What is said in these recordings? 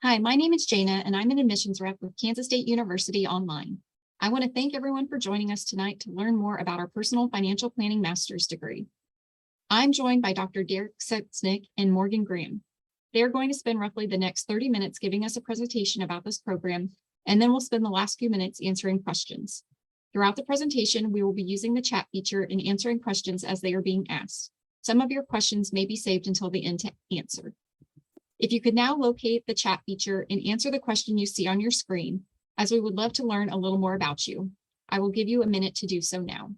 Hi, my name is Jana, and I'm an admissions rep with Kansas State University Online. I want to thank everyone for joining us tonight to learn more about our personal financial planning master's degree. I'm joined by Dr. Derek Setsnick and Morgan Graham. They're going to spend roughly the next 30 minutes giving us a presentation about this program, and then we'll spend the last few minutes answering questions. Throughout the presentation, we will be using the chat feature and answering questions as they are being asked. Some of your questions may be saved until the end to answer. If you could now locate the chat feature and answer the question you see on your screen, as we would love to learn a little more about you. I will give you a minute to do so now.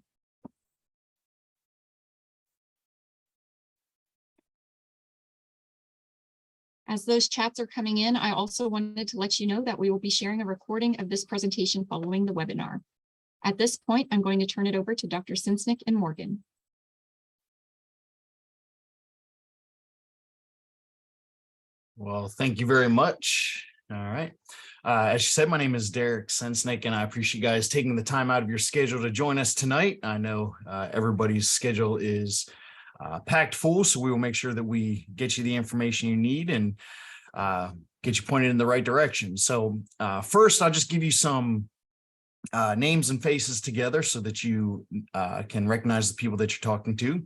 As those chats are coming in, I also wanted to let you know that we will be sharing a recording of this presentation following the webinar. At this point, I'm going to turn it over to Dr. Setsnick and Morgan. Well, thank you very much. All right. As you said, my name is Derek Setsnick, and I appreciate you guys taking the time out of your schedule to join us tonight. I know everybody's schedule is packed full, so we will make sure that we get you the information you need and get you pointed in the right direction. So first, I'll just give you some names and faces together so that you can recognize the people that you're talking to.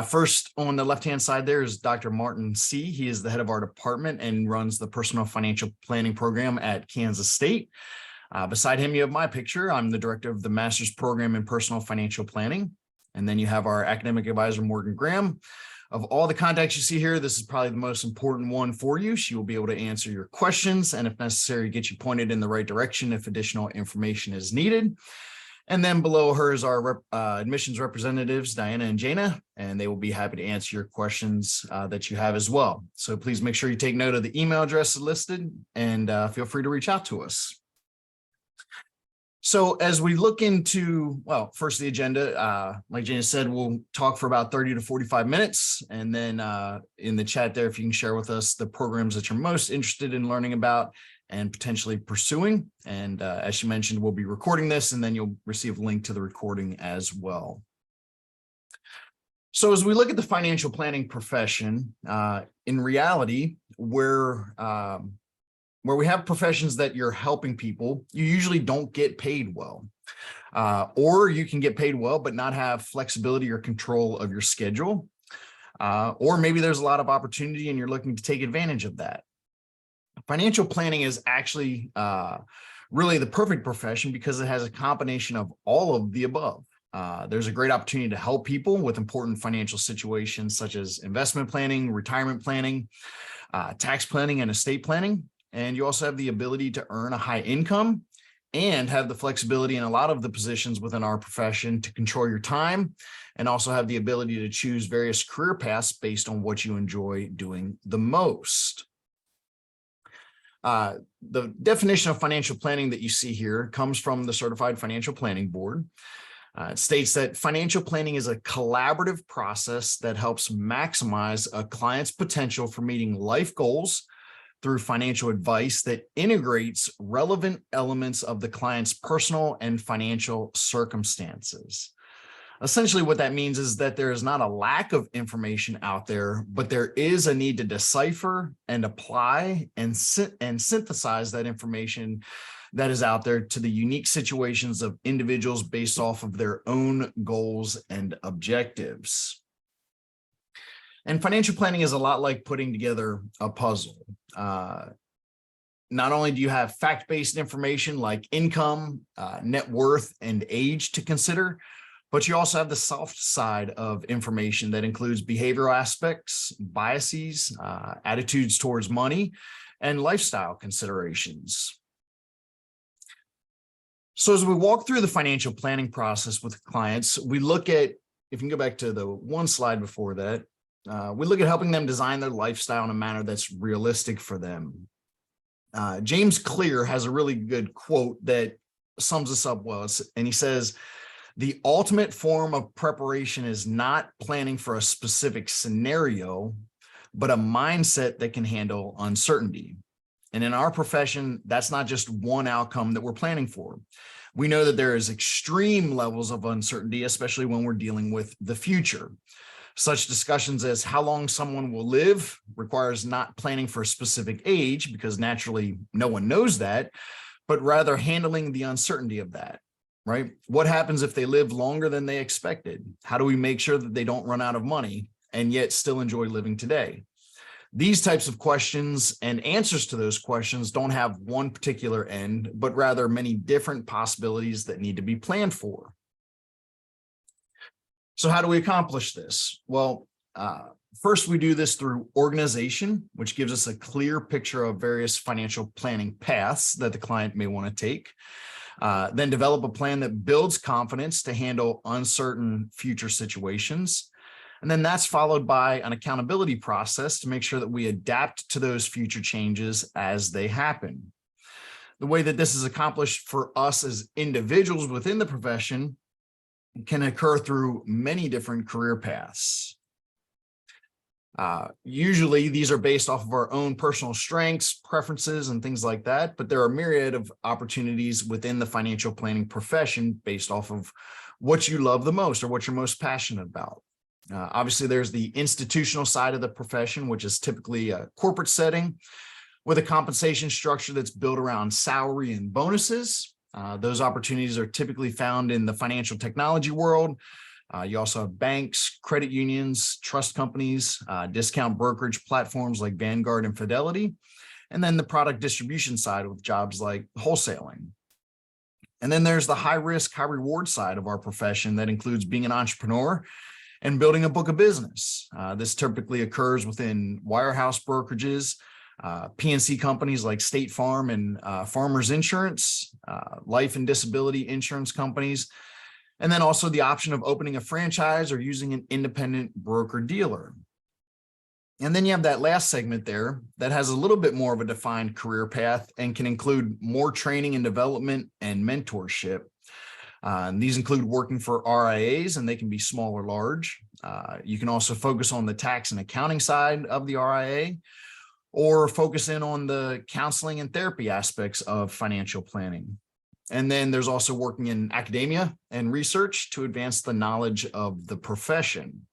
First, on the left-hand side there is Dr. Martin C. He is the head of our department and runs the personal financial planning program at Kansas State. Beside him, you have my picture. I'm the director of the master's program in personal financial planning. And then you have our academic advisor, Morgan Graham. Of all the contacts you see here, this is probably the most important one for you. She will be able to answer your questions and, if necessary, get you pointed in the right direction if additional information is needed. And then below her is our admissions representatives, Diana and Jana, and they will be happy to answer your questions that you have as well. So please make sure you take note of the email addresses listed and feel free to reach out to us. So as we look into, well, first the agenda, like Jana said, we'll talk for about 30 to 45 minutes. And then in the chat there, if you can share with us the programs that you're most interested in learning about and potentially pursuing. And as she mentioned, we'll be recording this and then you'll receive a link to the recording as well. So as we look at the financial planning profession, in reality, where we have professions that you're helping people, you usually don't get paid well. Or you can get paid well, but not have flexibility or control of your schedule. Or maybe there's a lot of opportunity and you're looking to take advantage of that. Financial planning is actually really the perfect profession because it has a combination of all of the above. There's a great opportunity to help people with important financial situations such as investment planning, retirement planning, tax planning, and estate planning. And you also have the ability to earn a high income and have the flexibility in a lot of the positions within our profession to control your time and also have the ability to choose various career paths based on what you enjoy doing the most. The definition of financial planning that you see here comes from the Certified Financial Planning Board. It states that financial planning is a collaborative process that helps maximize a client's potential for meeting life goals through financial advice that integrates relevant elements of the client's personal and financial circumstances. Essentially, what that means is that there is not a lack of information out there, but there is a need to decipher and apply and synthesize that information that is out there to the unique situations of individuals based off of their own goals and objectives. And financial planning is a lot like putting together a puzzle. Not only do you have fact-based information like income, net worth, and age to consider, but you also have the soft side of information that includes behavioral aspects, biases, attitudes towards money, and lifestyle considerations. So as we walk through the financial planning process with clients, we look at, if you can go back to the one slide before that, we look at helping them design their lifestyle in a manner that's realistic for them. James Clear has a really good quote that sums this up well, and he says, "The ultimate form of preparation is not planning for a specific scenario, but a mindset that can handle uncertainty." And in our profession, that's not just one outcome that we're planning for. We know that there is extreme levels of uncertainty, especially when we're dealing with the future. Such discussions as how long someone will live requires not planning for a specific age, because naturally no one knows that, but rather handling the uncertainty of that, right? What happens if they live longer than they expected? How do we make sure that they don't run out of money and yet still enjoy living today? These types of questions and answers to those questions don't have one particular end, but rather many different possibilities that need to be planned for. So how do we accomplish this? Well, first we do this through organization, which gives us a clear picture of various financial planning paths that the client may want to take. Then develop a plan that builds confidence to handle uncertain future situations. And then that's followed by an accountability process to make sure that we adapt to those future changes as they happen. The way that this is accomplished for us as individuals within the profession can occur through many different career paths. Usually these are based off of our own personal strengths, preferences, and things like that, but there are a myriad of opportunities within the financial planning profession based off of what you love the most or what you're most passionate about. Obviously, there's the institutional side of the profession, which is typically a corporate setting with a compensation structure that's built around salary and bonuses. Those opportunities are typically found in the financial technology world. You also have banks, credit unions, trust companies, discount brokerage platforms like Vanguard and Fidelity, and then the product distribution side with jobs like wholesaling. And then there's the high risk, high reward side of our profession that includes being an entrepreneur and building a book of business. This typically occurs within wirehouse brokerages, P&C companies like State Farm and Farmers Insurance, life and disability insurance companies, and then also the option of opening a franchise or using an independent broker dealer. And then you have that last segment there that has a little bit more of a defined career path and can include more training and development and mentorship. And these include working for RIAs, and they can be small or large. You can also focus on the tax and accounting side of the RIA, or focus in on the counseling and therapy aspects of financial planning. And then there's also working in academia and research to advance the knowledge of the profession.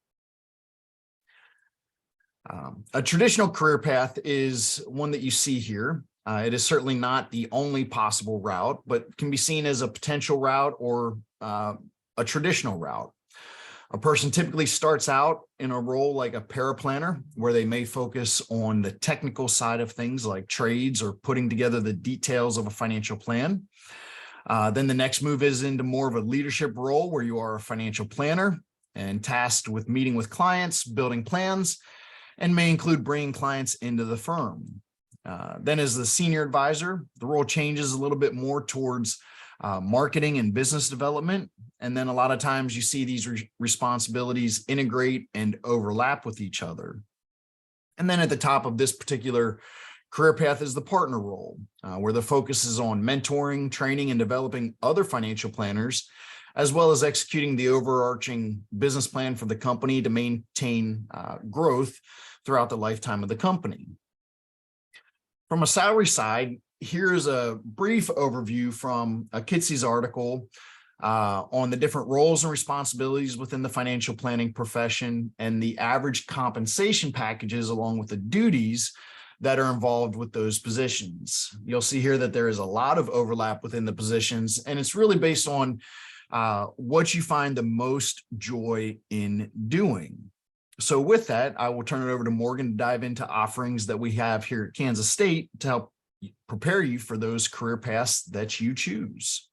A traditional career path is one that you see here. It is certainly not the only possible route, but can be seen as a potential route or a traditional route. A person typically starts out in a role like a paraplanner, where they may focus on the technical side of things like trades or putting together the details of a financial plan. Then the next move is into more of a leadership role where you are a financial planner and tasked with meeting with clients, building plans, and may include bringing clients into the firm. Then as the senior advisor, the role changes a little bit more towards marketing and business development. And then a lot of times you see these responsibilities integrate and overlap with each other. And then at the top of this particular career path is the partner role, where the focus is on mentoring, training, and developing other financial planners, as well as executing the overarching business plan for the company to maintain growth throughout the lifetime of the company. From a salary side, here's a brief overview from a Kitsy's article on the different roles and responsibilities within the financial planning profession and the average compensation packages along with the duties that are involved with those positions. You'll see here that there is a lot of overlap within the positions, and it's really based on what you find the most joy in doing. So with that, I will turn it over to Morgan to dive into offerings that we have here at Kansas State to help prepare you for those career paths that you choose.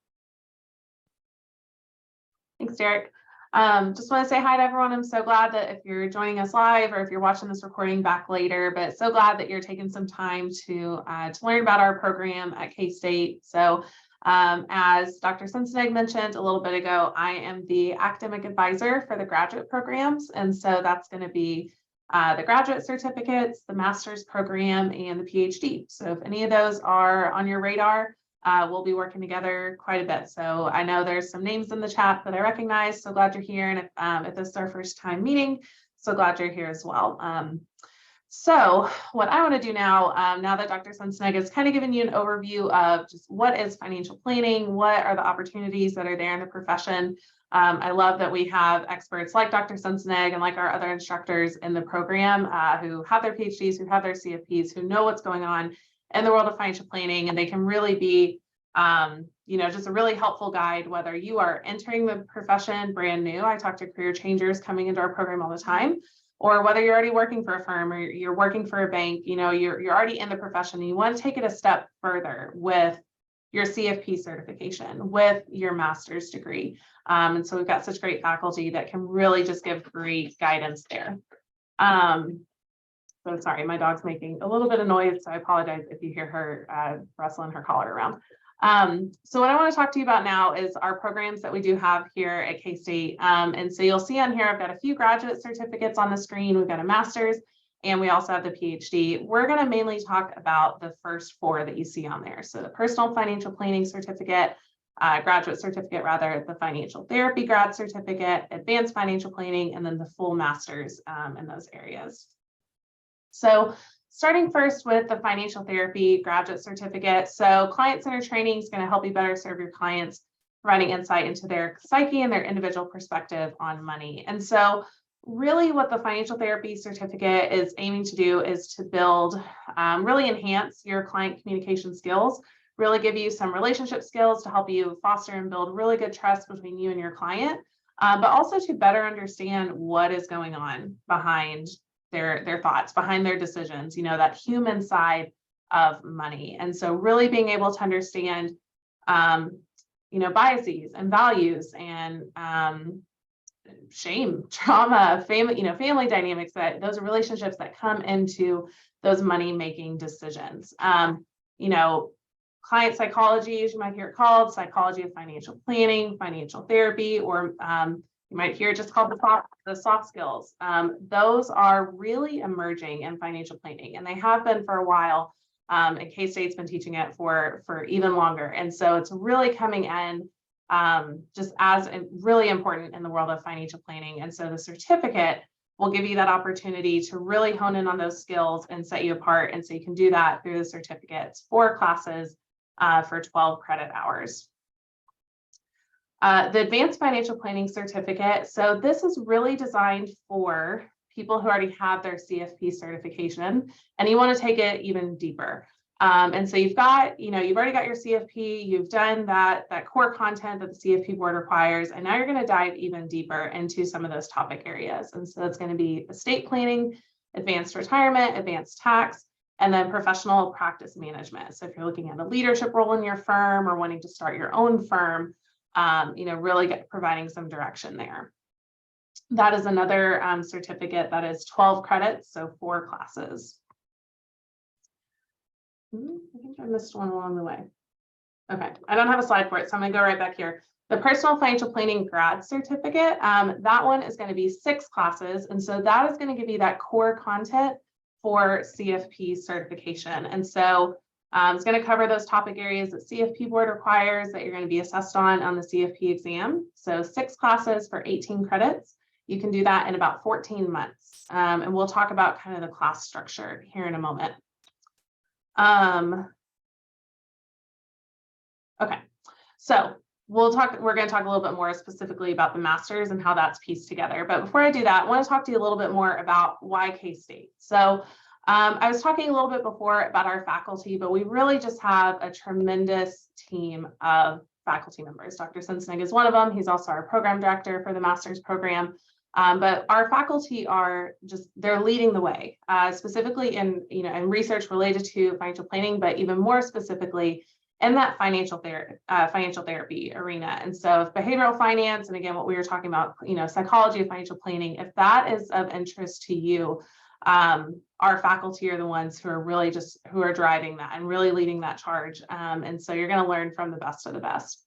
Thanks, Derek. Just want to say hi to everyone. I'm so glad that if you're joining us live or if you're watching this recording back later, but so glad that you're taking some time to learn about our program at K-State. So as Dr. Senseneg mentioned a little bit ago, I am the academic advisor for the graduate programs. And so that's going to be the graduate certificates, the master's program, and the PhD. So if any of those are on your radar, we'll be working together quite a bit. So I know there's some names in the chat that I recognize. So glad you're here. And if this is our first time meeting, so glad you're here as well. So what I want to do now, now that Dr. Sensnag has kind of given you an overview of just what is financial planning, what are the opportunities that are there in the profession. I love that we have experts like Dr. Sensnag and like our other instructors in the program who have their PhDs, who have their CFPs, who know what's going on in the world of financial planning, and they can really be, just a really helpful guide, whether you are entering the profession brand new. I talk to career changers coming into our program all the time, or whether you're already working for a firm or you're working for a bank, you're already in the profession and you want to take it a step further with your CFP certification, with your master's degree. And so we've got such great faculty that can really just give great guidance there. So sorry, my dog's making a little bit of noise, so I apologize if you hear her rustling her collar around. So what I want to talk to you about now is our programs that we do have here at K-State. And so you'll see on here, I've got a few graduate certificates on the screen. We've got a master's and we also have the PhD. We're going to mainly talk about the first four that you see on there. So the personal financial planning certificate, graduate certificate rather, the financial therapy grad certificate, advanced financial planning, and then the full master's in those areas. So starting first with the financial therapy graduate certificate. So client-centered training is going to help you better serve your clients, providing insight into their psyche and their individual perspective on money. And so really what the financial therapy certificate is aiming to do is to build, really enhance your client communication skills, really give you some relationship skills to help you foster and build really good trust between you and your client, but also to better understand what is going on behind their thoughts, behind their decisions, that human side of money. And so really being able to understand, biases and values and shame, trauma, family dynamics, that those are relationships that come into those money-making decisions. Client psychology, as you might hear it called, psychology of financial planning, financial therapy, or you might hear it just called the soft skills. Those are really emerging in financial planning, and they have been for a while. And K-State's been teaching it for even longer. And so it's really coming in just as really important in the world of financial planning. And so the certificate will give you that opportunity to really hone in on those skills and set you apart. And so you can do that through the certificates, 4 classes for 12 credit hours. The advanced financial planning certificate. So this is really designed for people who already have their CFP certification and you want to take it even deeper. And so you've already got your CFP, you've done that core content that the CFP board requires, and now you're going to dive even deeper into some of those topic areas. And so it's going to be estate planning, advanced retirement, advanced tax, and then professional practice management. So if you're looking at a leadership role in your firm or wanting to start your own firm, really providing some direction there. That is another certificate that is 12 credits, so 4 classes. I think I missed one along the way. Okay, I don't have a slide for it, so I'm gonna go right back here. The personal financial planning grad certificate, that one is going to be 6 classes. And so that is going to give you that core content for CFP certification. And so it's going to cover those topic areas that CFP board requires that you're going to be assessed on the CFP exam. So 6 classes for 18 credits. You can do that in about 14 months. And we'll talk about kind of the class structure here in a moment. Okay, so we're going to talk a little bit more specifically about the master's and how that's pieced together. But before I do that, I want to talk to you a little bit more about why K-State. So I was talking a little bit before about our faculty, but we really just have a tremendous team of faculty members. Dr. Sensnag is one of them. He's also our program director for the master's program. But our faculty they're leading the way, specifically in research related to financial planning, but even more specifically in that financial therapy arena. And so if behavioral finance, and again, what we were talking about, psychology of financial planning, if that is of interest to you, our faculty are the ones who are really who are driving that and really leading that charge. And so you're going to learn from the best of the best.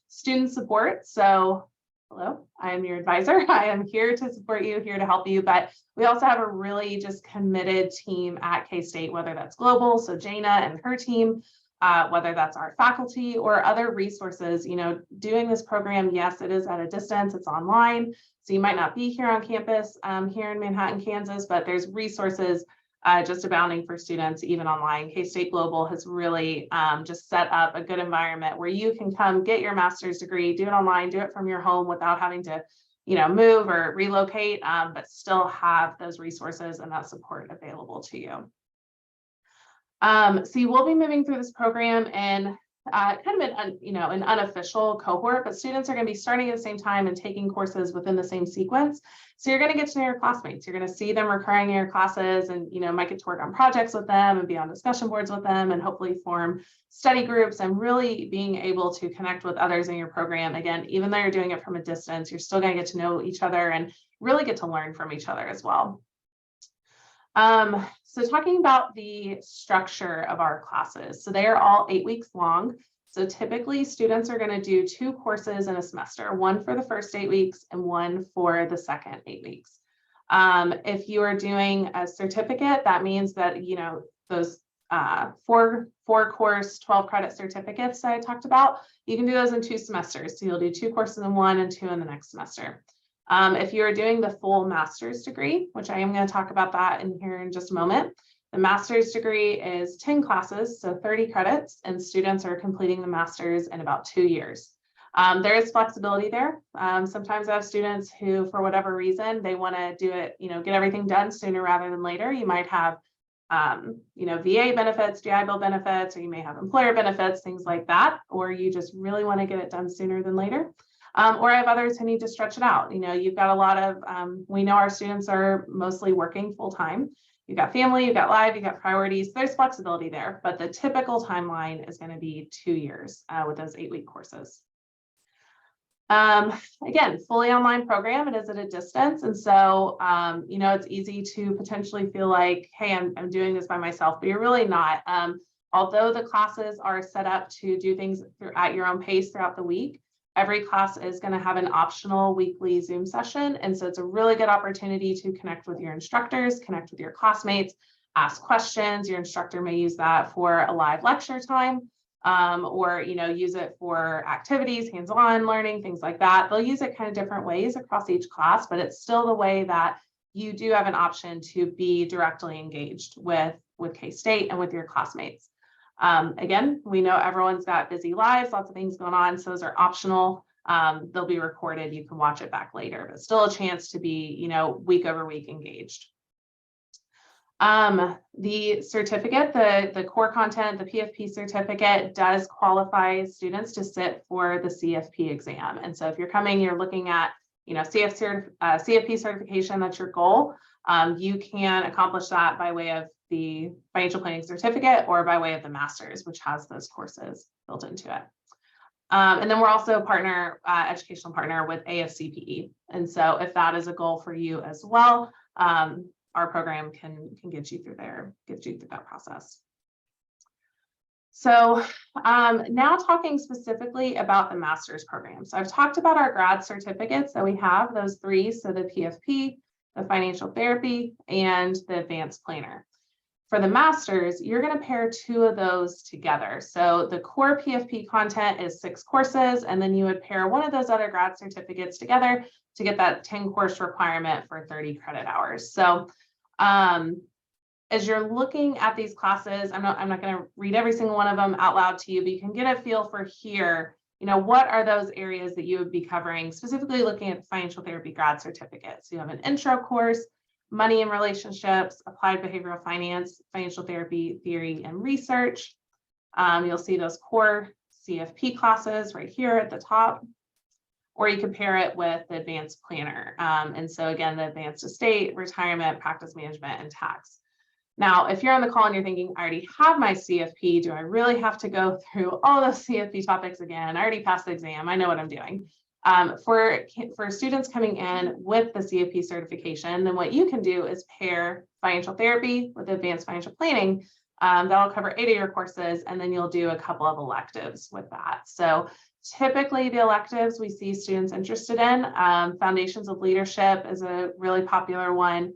Student support. So hello, I am your advisor. I am here to support you, here to help you, but we also have a really just committed team at K-State, whether that's global, so Jana and her team, whether that's our faculty or other resources. Doing this program, yes, it is at a distance, it's online. So you might not be here on campus here in Manhattan, Kansas, but there's resources just abounding for students, even online. K-State Global has really just set up a good environment where you can come get your master's degree, do it online, do it from your home without having to, move or relocate, but still have those resources and that support available to you. So you will be moving through this program in kind of an unofficial cohort, but students are going to be starting at the same time and taking courses within the same sequence. So you're going to get to know your classmates. You're going to see them recurring in your classes, and might get to work on projects with them and be on discussion boards with them, and hopefully form study groups and really being able to connect with others in your program. Again, even though you're doing it from a distance, you're still going to get to know each other and really get to learn from each other as well. So talking about the structure of our classes, so they are all 8 weeks long. So typically students are going to do 2 courses in a semester, one for the first 8 weeks and one for the second 8 weeks. If you are doing a certificate, that means that, those 4 course, 12 credit certificates that I talked about, you can do those in 2 semesters. So you'll do 2 courses in one and 2 in the next semester. If you're doing the full master's degree, which I am going to talk about that in here in just a moment, the master's degree is 10 classes, so 30 credits, and students are completing the master's in about 2 years. There is flexibility there. Sometimes I have students who, for whatever reason, they want to do it, get everything done sooner rather than later. You might have, VA benefits, GI Bill benefits, or you may have employer benefits, things like that, or you just really want to get it done sooner than later. Or I have others who need to stretch it out. You've got a lot of, we know our students are mostly working full time. You've got family, you've got life, you've got priorities. There's flexibility there, but the typical timeline is going to be 2 years with those 8-week courses. Again, fully online program, it is at a distance. And so, it's easy to potentially feel like, hey, I'm doing this by myself, but you're really not. Although the classes are set up to do things at your own pace throughout the week, every class is going to have an optional weekly Zoom session. And so it's a really good opportunity to connect with your instructors, connect with your classmates, ask questions. Your instructor may use that for a live lecture time, or, use it for activities, hands-on learning, things like that. They'll use it kind of different ways across each class, but it's still the way that you do have an option to be directly engaged with K-State and with your classmates. Again, we know everyone's got busy lives, lots of things going on, so those are optional. They'll be recorded. You can watch it back later, but still a chance to be, week over week engaged. The certificate, the core content, the PFP certificate does qualify students to sit for the CFP exam. And so if you're coming, you're looking at, CFP certification, that's your goal. You can accomplish that by way of the financial planning certificate or by way of the master's, which has those courses built into it. And then we're also a educational partner with AFCPE. And so if that is a goal for you as well, our program can get you through that process. So now talking specifically about the master's program. So I've talked about our grad certificates that we have, those 3, so the PFP, the financial therapy, and the advanced planner. For the master's, you're going to pair 2 of those together. So the core PFP content is 6 courses, and then you would pair one of those other grad certificates together to get that 10 course requirement for 30 credit hours. So as you're looking at these classes, I'm not going to read every single one of them out loud to you, but you can get a feel for here, what are those areas that you would be covering, specifically looking at the financial therapy grad certificate. So you have an intro course, money and relationships, applied behavioral finance, financial therapy theory and research. You'll see those core CFP classes right here at the top, or you can pair it with the advanced planner. And so again, the advanced estate, retirement, practice management, and tax. Now, if you're on the call and you're thinking, I already have my CFP, do I really have to go through all those CFP topics again? I already passed the exam, I know what I'm doing. For students coming in with the CFP certification, then what you can do is pair financial therapy with advanced financial planning. That'll cover 8 of your courses, and then you'll do a couple of electives with that. So typically the electives we see students interested in, Foundations of Leadership is a really popular one.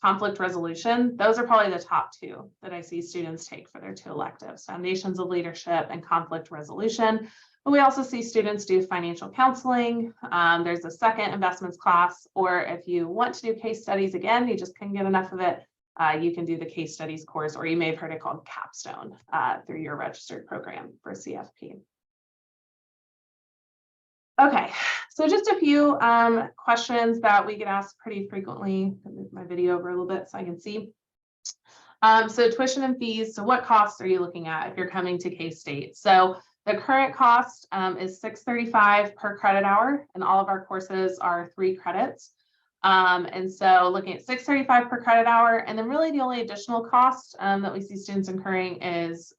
conflict resolution. Those are probably the top two that I see students take for their two electives, foundations of leadership and conflict resolution. But we also see students do financial counseling. There's a second investments class, or if you want to do case studies again, you just couldn't get enough of it, you can do the case studies course, or you may have heard it called Capstone through your registered program for CFP. Okay, so just a few questions that we get asked pretty frequently. I'll move my video over a little bit so I can see. So tuition and fees. So what costs are you looking at if you're coming to K-State? So the current cost is $635 per credit hour, and all of our courses are 3 credits. And so looking at $635 per credit hour, and then really the only additional cost that we see students incurring is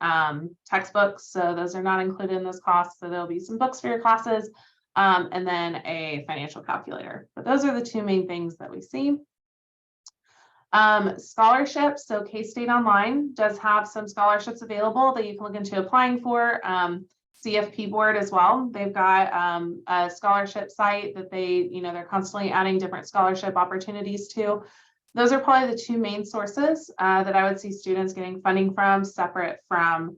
textbooks. So those are not included in this cost. So there'll be some books for your classes, and then a financial calculator. But those are the 2 main things that we see. Scholarships. So K-State Online does have some scholarships available that you can look into applying for. CFP board as well. They've got a scholarship site that they're constantly adding different scholarship opportunities to. Those are probably the 2 main sources that I would see students getting funding from, separate from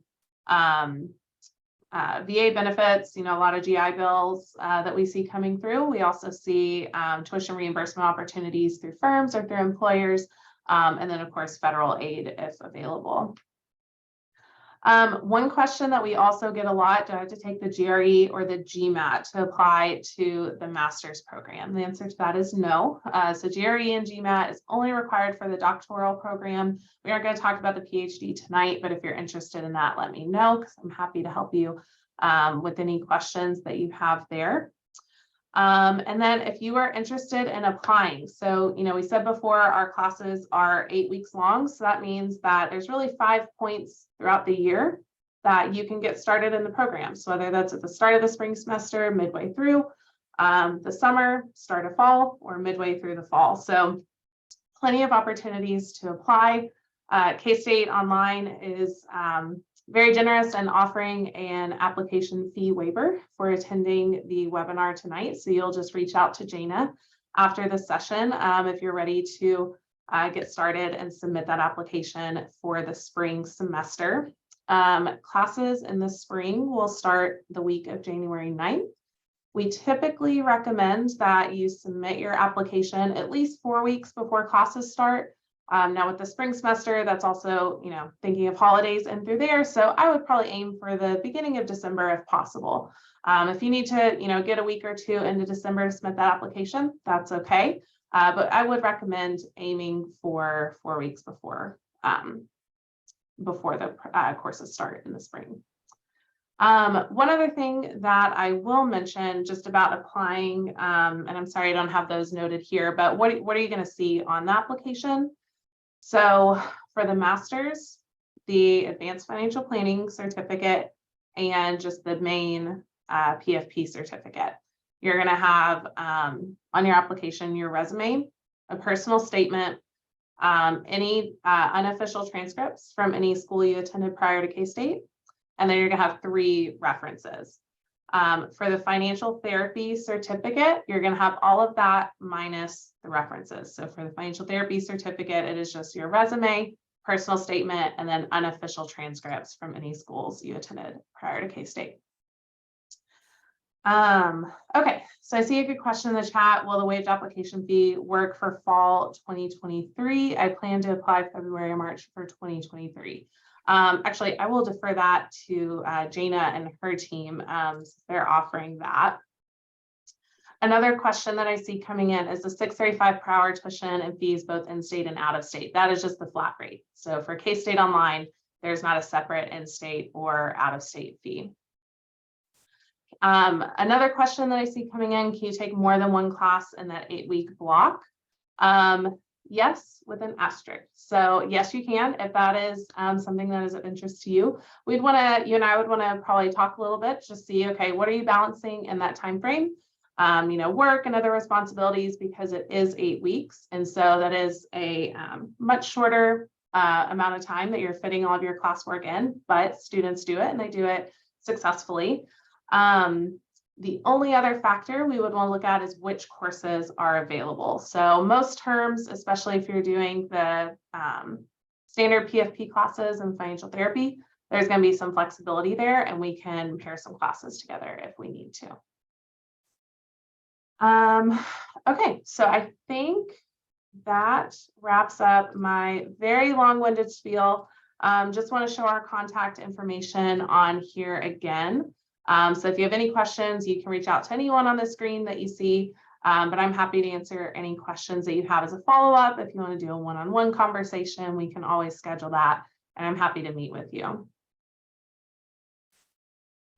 VA benefits, a lot of GI bills that we see coming through. We also see tuition reimbursement opportunities through firms or through employers, and then of course federal aid if available. One question that we also get a lot: do I have to take the GRE or the GMAT to apply to the master's program? The answer to that is no. So GRE and GMAT is only required for the doctoral program. We aren't going to talk about the PhD tonight, but if you're interested in that, let me know, because I'm happy to help you with any questions that you have there. And then if you are interested in applying, so, we said before our classes are 8 weeks long. So that means that there's really 5 points throughout the year that you can get started in the program. So whether that's at the start of the spring semester, midway through the summer, start of fall, or midway through the fall. So plenty of opportunities to apply. K-State Online is very generous and offering an application fee waiver for attending the webinar tonight. So you'll just reach out to Jana after the session if you're ready to get started and submit that application for the spring semester. Classes in the spring will start the week of January 9th. We typically recommend that you submit your application at least 4 weeks before classes start. Now with the spring semester, that's also, thinking of holidays and through there. So I would probably aim for the beginning of December if possible. If you need to, get a week or 2 into December to submit that application, that's okay. But I would recommend aiming for 4 weeks before the courses start in the spring. One other thing that I will mention just about applying, and I'm sorry I don't have those noted here, but what are you going to see on the application? So for the master's, the advanced financial planning certificate, and just the main PFP certificate. You're going to have on your application your resume, a personal statement, any unofficial transcripts from any school you attended prior to K-State, and then you're going to have 3 references. For the financial therapy certificate, you're going to have all of that minus the references. So for the financial therapy certificate, it is just your resume, personal statement, and then unofficial transcripts from any schools you attended prior to K-State. Okay, so I see a good question in the chat. Will the waived application fee work for fall 2023? I plan to apply February or March for 2023. Actually, I will defer that to Jana and her team. They're offering that. Another question that I see coming in is the $635 per hour tuition and fees both in-state and out-of-state. That is just the flat rate. So for K-State Online, there's not a separate in-state or out-of-state fee. Another question that I see coming in, can you take more than 1 class in that 8-week block? Yes, with an asterisk. So yes, you can, if that is something that is of interest to you. You and I would want to probably talk a little bit, just see, okay, what are you balancing in that time frame? Work and other responsibilities, because it is 8 weeks. And so that is a much shorter amount of time that you're fitting all of your classwork in, but students do it and they do it successfully. The only other factor we would want to look at is which courses are available. So most terms, especially if you're doing the standard PFP classes and financial therapy, there's going to be some flexibility there, and we can pair some classes together if we need to. Okay, so I think that wraps up my very long-winded spiel. Just want to show our contact information on here again. So if you have any questions, you can reach out to anyone on the screen that you see, but I'm happy to answer any questions that you have as a follow-up. If you want to do a one-on-one conversation, we can always schedule that, and I'm happy to meet with you.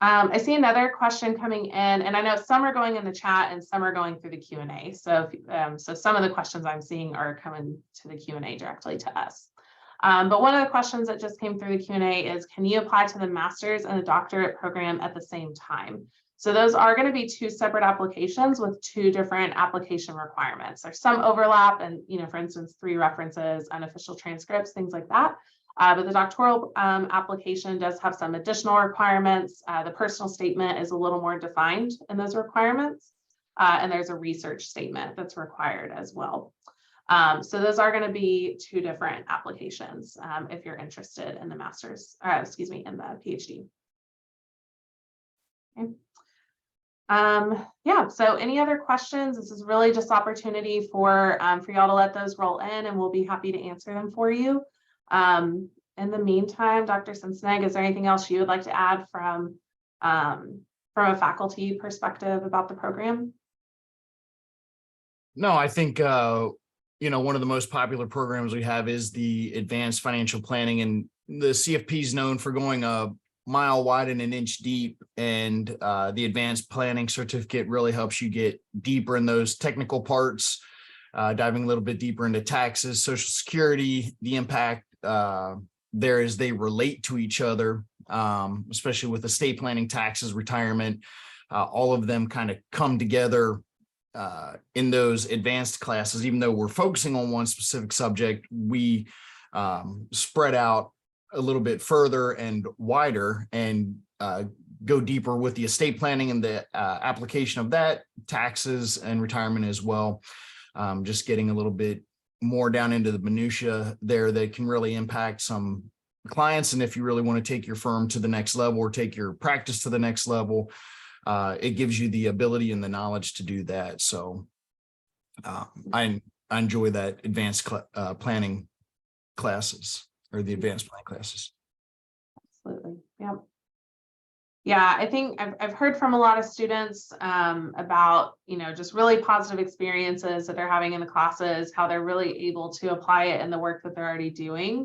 I see another question coming in, and I know some are going in the chat and some are going through the Q&A. So, so some of the questions I'm seeing are coming to the Q&A directly to us. But one of the questions that just came through the Q&A is, can you apply to the master's and the doctorate program at the same time? So those are going to be two separate applications with two different application requirements. There's some overlap, and for instance, 3 references, unofficial transcripts, things like that. But the doctoral application does have some additional requirements. The personal statement is a little more defined in those requirements. And there's a research statement that's required as well. So those are going to be two different applications if you're interested in the master's, in the PhD. Okay. Yeah, so any other questions? This is really just opportunity for y'all to let those roll in, and we'll be happy to answer them for you. In the meantime, Dr. Senseneg, is there anything else you would like to add from a faculty perspective about the program? No, I think, one of the most popular programs we have is the advanced financial planning, and the CFP is known for going a mile wide and an inch deep. And the advanced planning certificate really helps you get deeper in those technical parts, diving a little bit deeper into taxes, Social Security, the impact there as they relate to each other, especially with estate planning, taxes, retirement, all of them kind of come together in those advanced classes. Even though we're focusing on one specific subject, we spread out a little bit further and wider and go deeper with the estate planning and the application of that, taxes and retirement as well. Just getting a little bit more down into the minutia there that can really impact some clients. And if you really want to take your firm to the next level or take your practice to the next level, it gives you the ability and the knowledge to do that. So I enjoy that advanced planning classes, or the advanced planning classes. Absolutely. Yeah. Yeah, I think I've heard from a lot of students about, just really positive experiences that they're having in the classes, how they're really able to apply it in the work that they're already doing.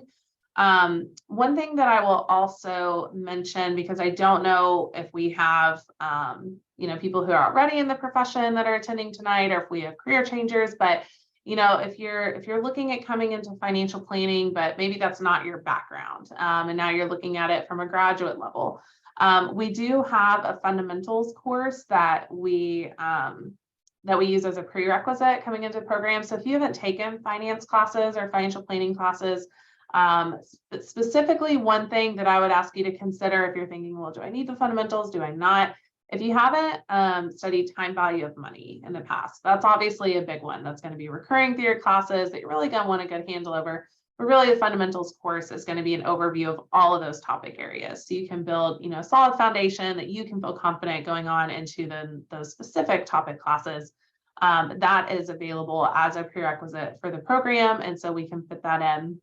One thing that I will also mention, because I don't know if we have, people who are already in the profession that are attending tonight, or if we have career changers, but if you're looking at coming into financial planning, but maybe that's not your background, and now you're looking at it from a graduate level. We do have a fundamentals course that we use as a prerequisite coming into the program. So if you haven't taken finance classes or financial planning classes, specifically one thing that I would ask you to consider if you're thinking, well, do I need the fundamentals? Do I not? If you haven't studied time value of money in the past, that's obviously a big one. That's going to be recurring through your classes that you're really going to want a good handle over. But really, the fundamentals course is going to be an overview of all of those topic areas. So you can build, a solid foundation that you can feel confident going on into those specific topic classes. That is available as a prerequisite for the program. And so we can fit that in.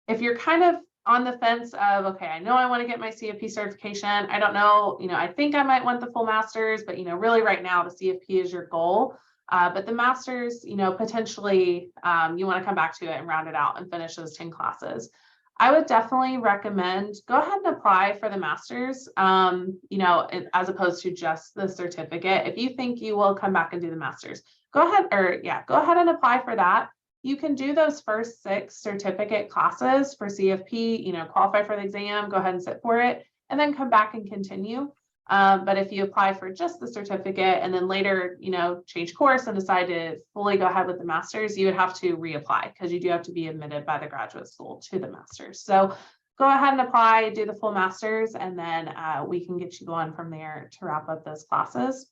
If you're kind of on the fence of, okay, I know I want to get my CFP certification. I don't know, I think I might want the full master's, but, really right now the CFP is your goal. But the master's, potentially you want to come back to it and round it out and finish those 10 classes. I would definitely recommend go ahead and apply for the master's, as opposed to just the certificate. If you think you will come back and do the master's, go ahead and apply for that. You can do those first 6 certificate classes for CFP, qualify for the exam, go ahead and sit for it, and then come back and continue. But if you apply for just the certificate and then later, change course and decide to fully go ahead with the master's, you would have to reapply because you do have to be admitted by the graduate school to the master's. So go ahead and apply, do the full master's, and then we can get you going from there to wrap up those classes.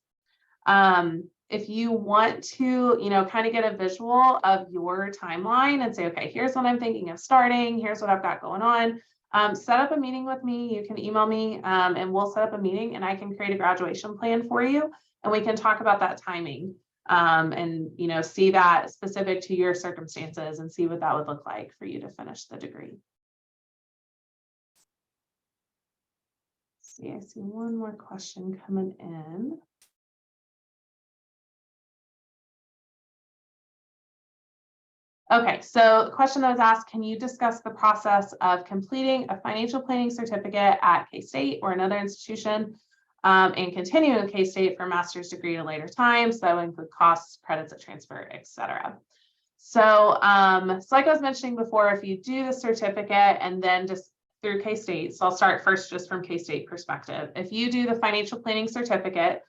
If you want to, kind of get a visual of your timeline and say, okay, here's what I'm thinking of starting, here's what I've got going on, set up a meeting with me. You can email me and we'll set up a meeting and I can create a graduation plan for you. And we can talk about that timing and, see that specific to your circumstances and see what that would look like for you to finish the degree. I see one more question coming in. Okay, so the question that was asked, can you discuss the process of completing a financial planning certificate at K-State or another institution and continuing with K-State for a master's degree at a later time? So that would include costs, credits at transfer, etc. So, like I was mentioning before, if you do the certificate and then just through K-State, so I'll start first just from K-State perspective. If you do the financial planning certificate,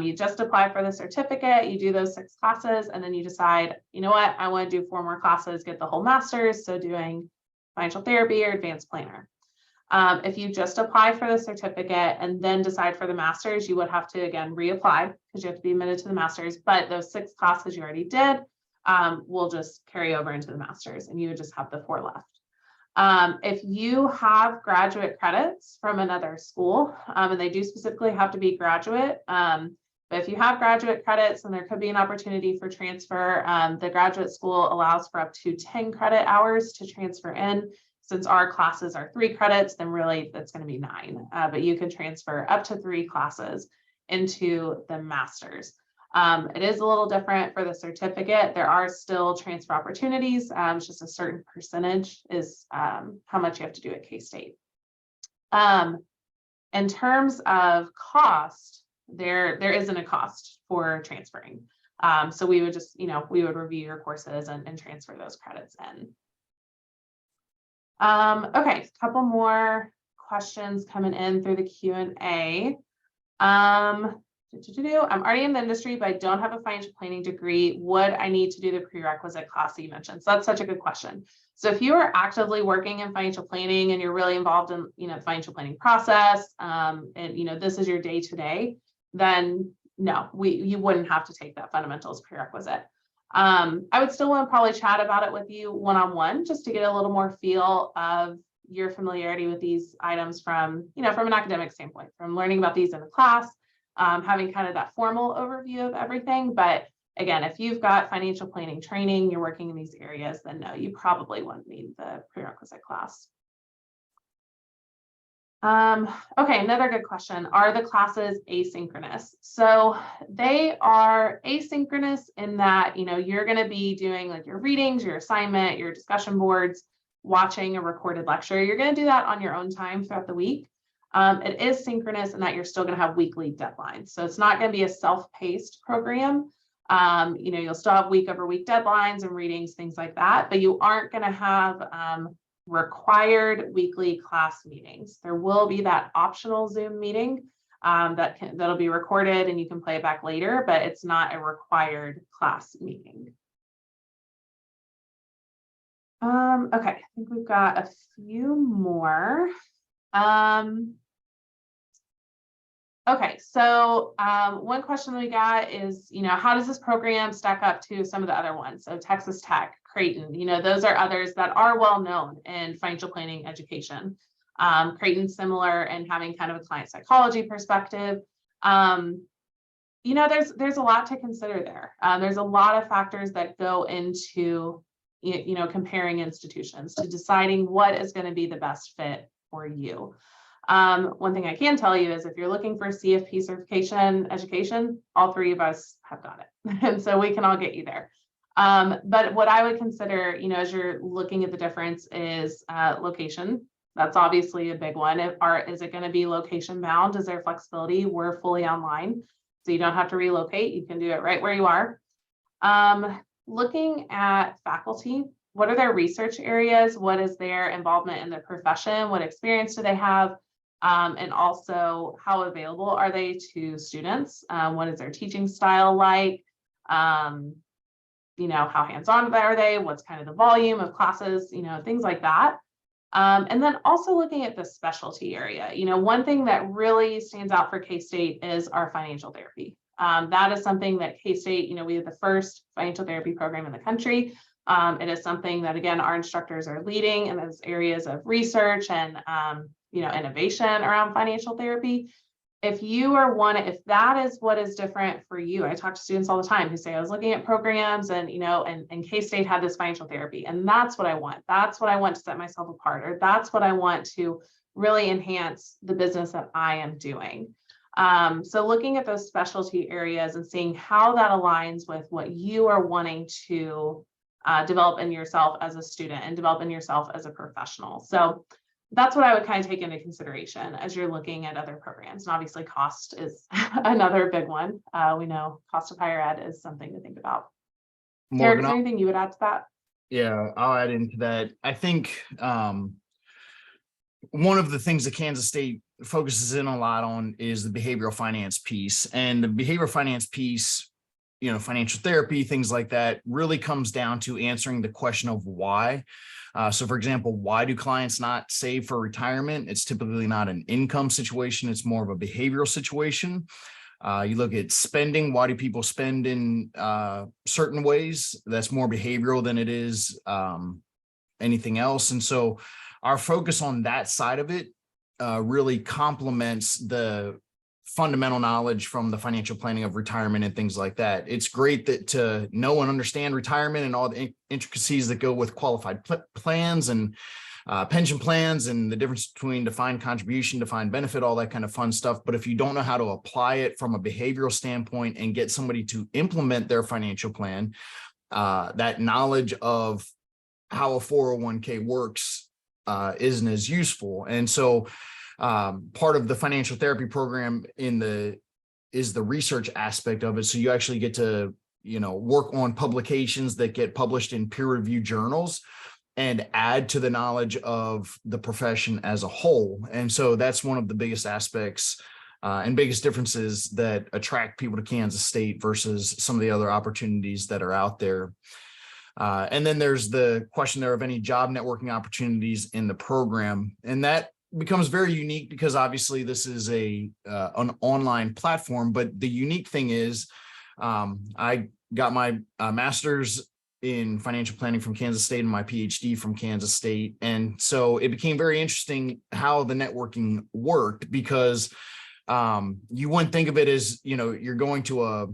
you just apply for the certificate, you do those 6 classes, and then you decide, you know what, I want to do 4 more classes, get the whole master's, so doing financial therapy or advanced planner. If you just apply for the certificate and then decide for the master's, you would have to, again, reapply because you have to be admitted to the master's, but those 6 classes you already did will just carry over into the master's, and you would just have the 4 left. If you have graduate credits from another school, and they do specifically have to be graduate, but if you have graduate credits, then there could be an opportunity for transfer. The graduate school allows for up to 10 credit hours to transfer in. Since our classes are 3 credits, then really that's going to be 9, but you can transfer up to 3 classes into the master's. It is a little different for the certificate. There are still transfer opportunities. It's just a certain percentage is how much you have to do at K-State. In terms of cost, there isn't a cost for transferring. So we would just, we would review your courses and transfer those credits in. Okay, a couple more questions coming in through the Q&A. I'm already in the industry, but I don't have a financial planning degree. Would I need to do the prerequisite class that you mentioned? So that's such a good question. So if you are actively working in financial planning and you're really involved in, the financial planning process, and this is your day-to-day, then no, you wouldn't have to take that fundamentals prerequisite. I would still want to probably chat about it with you one-on-one just to get a little more feel of your familiarity with these items from, from an academic standpoint, from learning about these in a class. Having kind of that formal overview of everything. But again, if you've got financial planning training, you're working in these areas, then no, you probably won't need the prerequisite class. Okay, another good question. Are the classes asynchronous? So they are asynchronous in that, you're going to be doing like your readings, your assignment, your discussion boards, watching a recorded lecture. You're going to do that on your own time throughout the week. It is synchronous in that you're still going to have weekly deadlines. So it's not going to be a self-paced program. You'll still have week over week deadlines and readings, things like that, but you aren't going to have required weekly class meetings. There will be that optional Zoom meeting that'll be recorded and you can play it back later, but it's not a required class meeting. Okay, I think we've got a few more. Okay, so one question we got is, how does this program stack up to some of the other ones? So Texas Tech, Creighton, those are others that are well known in financial planning education. Creighton's similar in having kind of a client psychology perspective. There's a lot to consider there. There's a lot of factors that go into, comparing institutions to deciding what is going to be the best fit for you. One thing I can tell you is if you're looking for CFP certification education, all 3 of us have got it. And so we can all get you there. But what I would consider, as you're looking at the difference is location. That's obviously a big one. Is it going to be location bound? Is there flexibility? We're fully online, so you don't have to relocate. You can do it right where you are. Looking at faculty, what are their research areas? What is their involvement in the profession? What experience do they have? And also, how available are they to students? What is their teaching style like? How hands-on are they? What's kind of the volume of classes? Things like that. And then also looking at the specialty area, one thing that really stands out for K-State is our financial therapy. That is something that K-State, we have the first financial therapy program in the country. It is something that, again, our instructors are leading in those areas of research and, innovation around financial therapy. If that is what is different for you, I talk to students all the time who say, I was looking at programs and, and K-State had this financial therapy, and that's what I want. That's what I want to set myself apart, or that's what I want to really enhance the business that I am doing. So looking at those specialty areas and seeing how that aligns with what you are wanting to develop in yourself as a student and develop in yourself as a professional. So that's what I would kind of take into consideration as you're looking at other programs. And obviously cost is another big one. We know cost of higher ed is something to think about. Derek, is there anything you would add to that? Yeah, I'll add into that. I think one of the things that Kansas State focuses in a lot on is the behavioral finance piece. And the behavioral finance piece, financial therapy, things like that, really comes down to answering the question of why. So for example, why do clients not save for retirement? It's typically not an income situation. It's more of a behavioral situation. You look at spending. Why do people spend in certain ways? That's more behavioral than it is anything else. And so our focus on that side of it really complements the fundamental knowledge from the financial planning of retirement and things like that. It's great that to know and understand retirement and all the intricacies that go with qualified plans and pension plans and the difference between defined contribution, defined benefit, all that kind of fun stuff. But if you don't know how to apply it from a behavioral standpoint and get somebody to implement their financial plan, that knowledge of how a 401k works isn't as useful. And so part of the financial therapy program is the research aspect of it. So you actually get to, work on publications that get published in peer-reviewed journals and add to the knowledge of the profession as a whole. And so that's one of the biggest aspects and biggest differences that attract people to Kansas State versus some of the other opportunities that are out there. And then there's the question there of any job networking opportunities in the program. And that becomes very unique because obviously this is an online platform, but the unique thing is I got my master's in financial planning from Kansas State and my PhD from Kansas State. And so it became very interesting how the networking worked because you wouldn't think of it as, you're going to a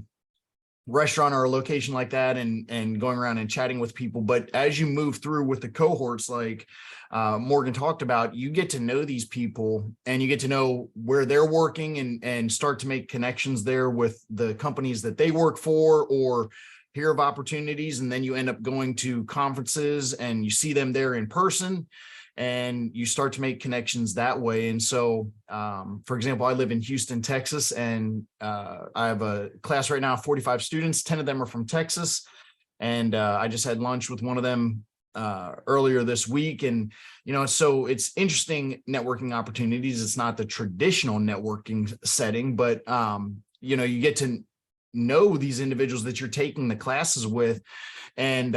restaurant or a location like that and going around and chatting with people. But as you move through with the cohorts, like Morgan talked about, you get to know these people and you get to know where they're working and start to make connections there with the companies that they work for or hear of opportunities. And then you end up going to conferences and you see them there in person and you start to make connections that way. And so, for example, I live in Houston, Texas, and I have a class right now, 45 students, 10 of them are from Texas. And I just had lunch with one of them earlier this week. And, so it's interesting networking opportunities. It's not the traditional networking setting, but, you get to know these individuals that you're taking the classes with and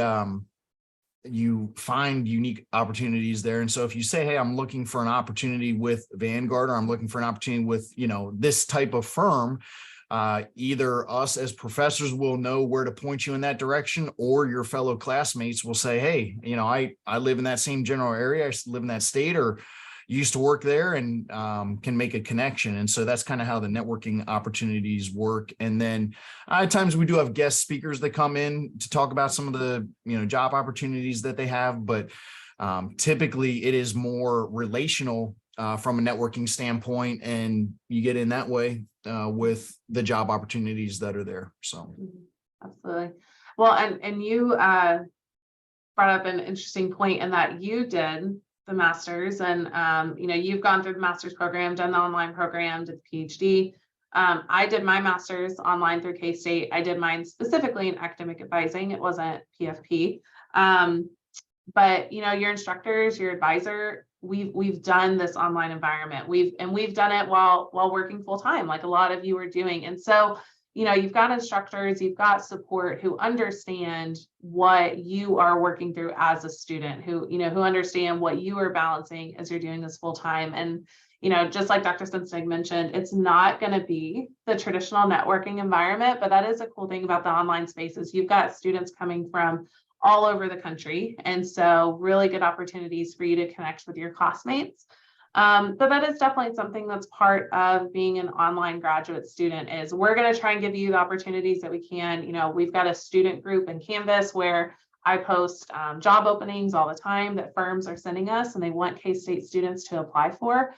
you find unique opportunities there. And so if you say, hey, I'm looking for an opportunity with Vanguard, or I'm looking for an opportunity with, this type of firm, either us as professors will know where to point you in that direction, or your fellow classmates will say, hey, I live in that same general area. I live in that state or used to work there and can make a connection. And so that's kind of how the networking opportunities work. And then at times we do have guest speakers that come in to talk about some of the, job opportunities that they have, but typically it is more relational from a networking standpoint, and you get in that way with the job opportunities that are there. So. Absolutely. Well, and you brought up an interesting point in that you did the master's and, you've gone through the master's program, done the online program, did the PhD. I did my master's online through K-State. I did mine specifically in academic advising. It wasn't PFP. But, your instructors, your advisor, we've done this online environment. We've done it while working full time, like a lot of you are doing. And so, you've got instructors, you've got support who understand what you are working through as a student, who understand what you are balancing as you're doing this full time. And, just like Dr. Sensnig mentioned, it's not going to be the traditional networking environment, but that is a cool thing about the online spaces. You've got students coming from all over the country. And so really good opportunities for you to connect with your classmates. But that is definitely something that's part of being an online graduate student. Is we're going to try and give you the opportunities that we can. We've got a student group in Canvas where I post job openings all the time that firms are sending us and they want K-State students to apply for.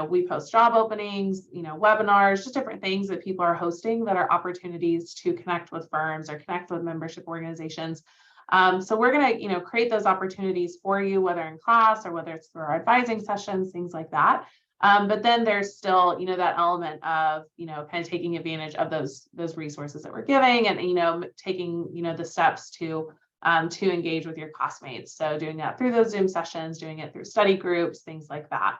We post job openings, webinars, just different things that people are hosting that are opportunities to connect with firms or connect with membership organizations. So we're going to, create those opportunities for you, whether in class or whether it's through our advising sessions, things like that. But then there's still, that element of, kind of taking advantage of those resources that we're giving and, taking, the steps to engage with your classmates. So doing that through those Zoom sessions, doing it through study groups, things like that.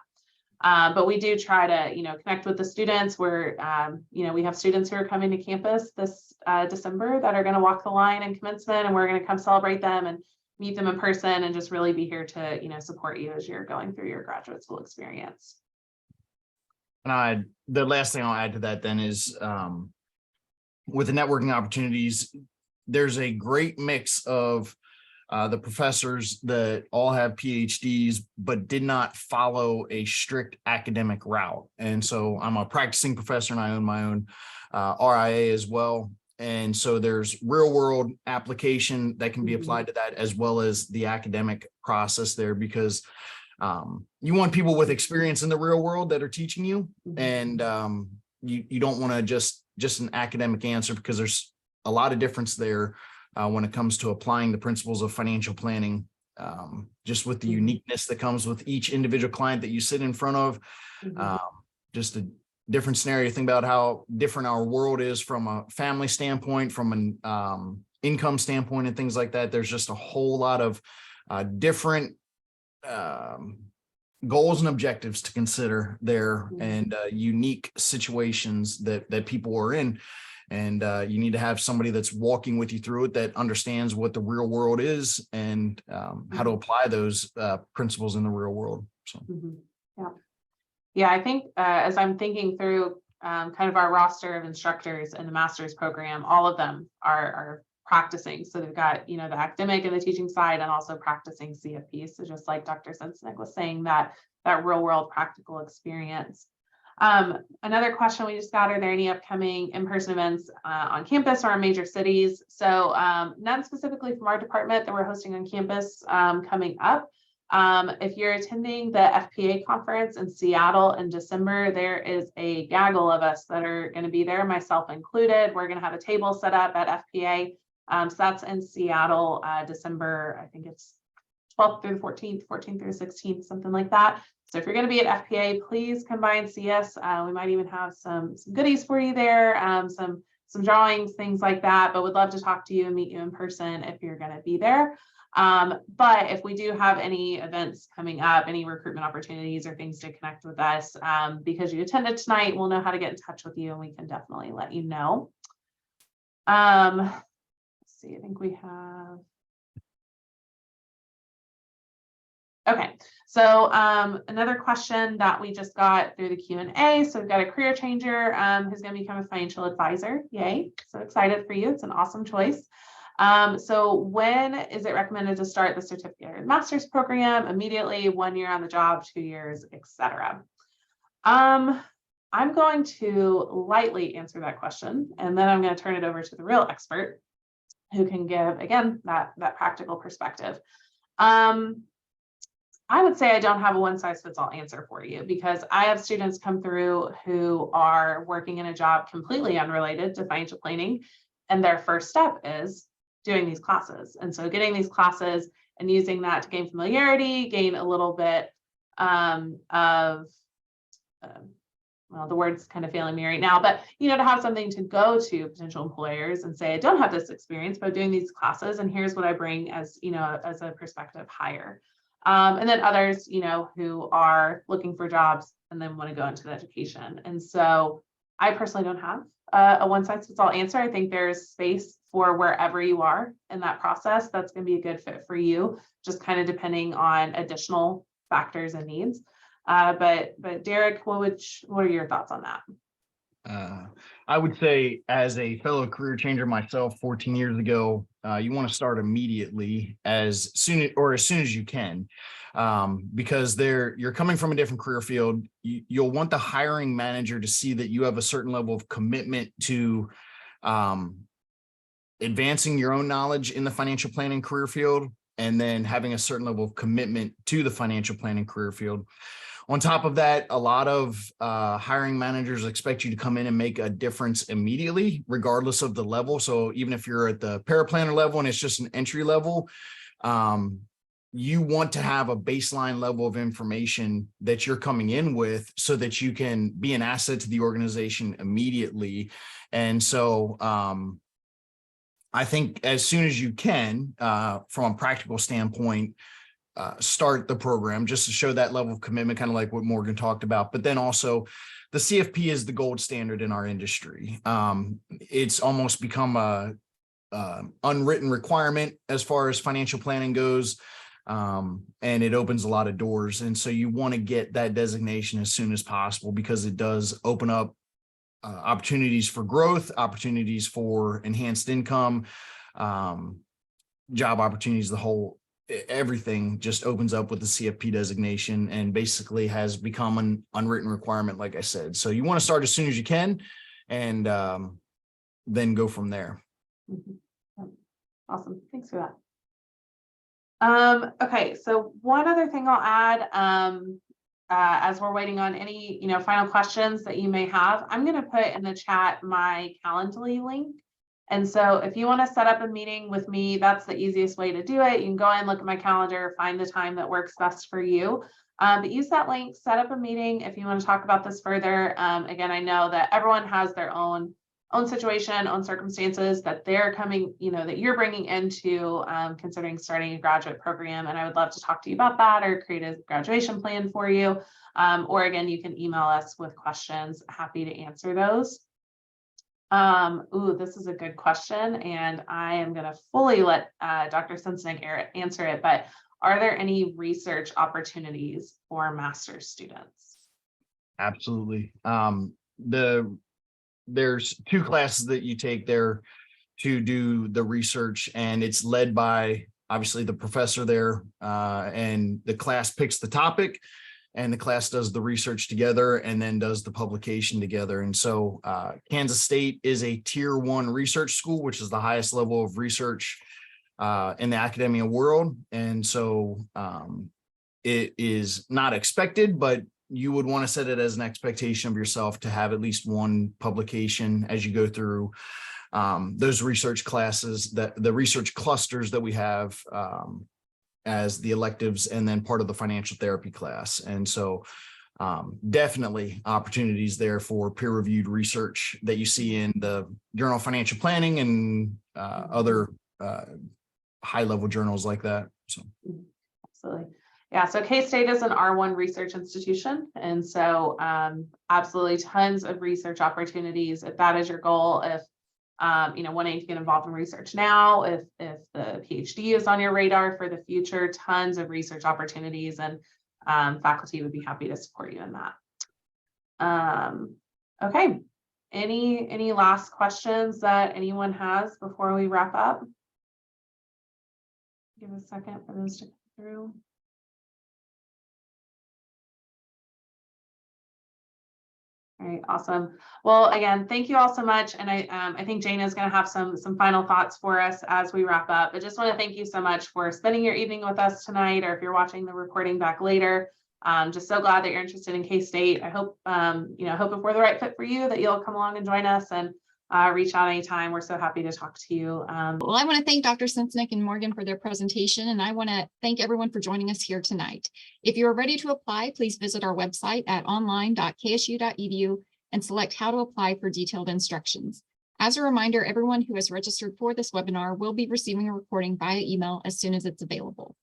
But we do try to, connect with the students. We have students who are coming to campus this December that are going to walk the line in commencement, and we're going to come celebrate them and meet them in person and just really be here to, support you as you're going through your graduate school experience. And the last thing I'll add to that then is with the networking opportunities, there's a great mix of the professors that all have PhDs, but did not follow a strict academic route. And so I'm a practicing professor and I own my own RIA as well. And so there's real world application that can be applied to that, as well as the academic process there, because you want people with experience in the real world that are teaching you. And you don't want to just an academic answer, because there's a lot of difference there. When it comes to applying the principles of financial planning, just with the uniqueness that comes with each individual client that you sit in front of, just a different scenario. Think about how different our world is from a family standpoint, from an income standpoint and things like that. There's just a whole lot of different goals and objectives to consider there, and unique situations that people are in. And you need to have somebody that's walking with you through it, that understands what the real world is and how to apply those principles in the real world. So, yeah, I think as I'm thinking through kind of our roster of instructors in the master's program, all of them are practicing. So they've got, the academic and the teaching side, and also practicing CFP. So just like Dr. Sensnig was saying, that real world practical experience. Another question we just got: are there any upcoming in-person events on campus or in major cities? So none specifically from our department that we're hosting on campus coming up. If you're attending the FPA conference in Seattle in December, there is a gaggle of us that are going to be there, myself included. We're going to have a table set up at FPA. So that's in Seattle, December, I think it's 12th through the 14th through the 16th, something like that. So if you're going to be at FPA, please come by and see us. We might even have some goodies for you there, some drawings, things like that. But would love to talk to you and meet you in person if you're going to be there. But if we do have any events coming up, any recruitment opportunities or things to connect with us, because you attended tonight, we'll know how to get in touch with you, and we can definitely let you know. Let's see, I think we have. Okay, so another question that we just got through the Q&A. So we've got a career changer who's going to become a financial advisor. Yay, so excited for you. It's an awesome choice. So when is it recommended to start the certificate and master's program? Immediately, 1 year on the job, 2 years, etc. I'm going to lightly answer that question, and then I'm going to turn it over to the real expert who can give, again, that practical perspective. I would say I don't have a one-size-fits-all answer for you, because I have students come through who are working in a job completely unrelated to financial planning, and their first step is doing these classes. And so getting these classes and using that to gain familiarity, gain a little bit well, the word's kind of failing me right now, but to have something to go to potential employers and say, I don't have this experience, but doing these classes, and here's what I bring as as a prospective hire. And then others, who are looking for jobs and then want to go into the education. And so I personally don't have a one size fits all answer. I think there's space for wherever you are in that process. That's going to be a good fit for you, just kind of depending on additional factors and needs. But Derek, what are your thoughts on that? I would say, as a fellow career changer myself 14 years ago, you want to start immediately as soon as you can, because you're coming from a different career field. You'll want the hiring manager to see that you have a certain level of commitment to advancing your own knowledge in the financial planning career field, and then having a certain level of commitment to the financial planning career field. On top of that, a lot of hiring managers expect you to come in and make a difference immediately, regardless of the level. So even if you're at the paraplanner level and it's just an entry level, you want to have a baseline level of information that you're coming in with so that you can be an asset to the organization immediately. And so I think as soon as you can, from a practical standpoint, start the program just to show that level of commitment, kind of like what Morgan talked about. But then also the CFP is the gold standard in our industry. It's almost become a unwritten requirement as far as financial planning goes. And it opens a lot of doors. And so you want to get that designation as soon as possible, because it does open up opportunities for growth, opportunities for enhanced income, job opportunities, everything just opens up with the CFP designation, and basically has become an unwritten requirement, like I said. So you want to start as soon as you can, and then go from there. Awesome. Thanks for that. Okay, so one other thing I'll add, as we're waiting on any, final questions that you may have, I'm going to put in the chat my Calendly link. And so if you want to set up a meeting with me, that's the easiest way to do it. You can go and look at my calendar, find the time that works best for you. But use that link, set up a meeting if you want to talk about this further. Again, I know that everyone has their own situation, own circumstances that they're coming, that you're bringing into considering starting a graduate program. And I would love to talk to you about that, or create a graduation plan for you. Or again, you can email us with questions. Happy to answer those. This is a good question, and I am going to fully let Dr. Sensenig answer it, but are there any research opportunities for master's students? Absolutely. There's two classes that you take there to do the research, and it's led by obviously the professor there, and the class picks the topic, and the class does the research together and then does the publication together. And so Kansas State is a tier 1 research school, which is the highest level of research in the academia world. And so it is not expected, but you would want to set it as an expectation of yourself to have at least one publication as you go through those research classes, the research clusters that we have as the electives, and then part of the financial therapy class. And so definitely opportunities there for peer-reviewed research that you see in the Journal of Financial Planning and other high-level journals like that. So absolutely. Yeah, so K-State is an R1 research institution. And so absolutely tons of research opportunities. If that is your goal, if wanting to get involved in research now, if the PhD is on your radar for the future, tons of research opportunities, and faculty would be happy to support you in that. Okay, any last questions that anyone has before we wrap up? Give a second for those to come through. All right, awesome. Well, again, thank you all so much. And I think Jana is going to have some final thoughts for us as we wrap up. I just want to thank you so much for spending your evening with us tonight, or if you're watching the recording back later. Just so glad that you're interested in K-State. I hope, hope if we're the right fit for you, that you'll come along and join us, and reach out anytime. We're so happy to talk to you. Well, I want to thank Dr. Sensenig and Morgan for their presentation, and I want to thank everyone for joining us here tonight. If you are ready to apply, please visit our website at online.ksu.edu and select how to apply for detailed instructions. As a reminder, everyone who has registered for this webinar will be receiving a recording via email as soon as it's available.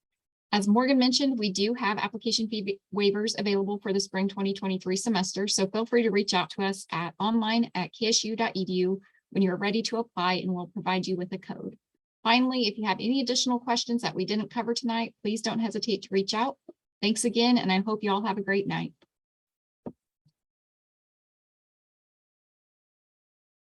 As Morgan mentioned, we do have application fee waivers available for the spring 2023 semester, so feel free to reach out to us at online@ksu.edu when you're ready to apply, and we'll provide you with a code. Finally, if you have any additional questions that we didn't cover tonight, please don't hesitate to reach out. Thanks again, and I hope you all have a great night.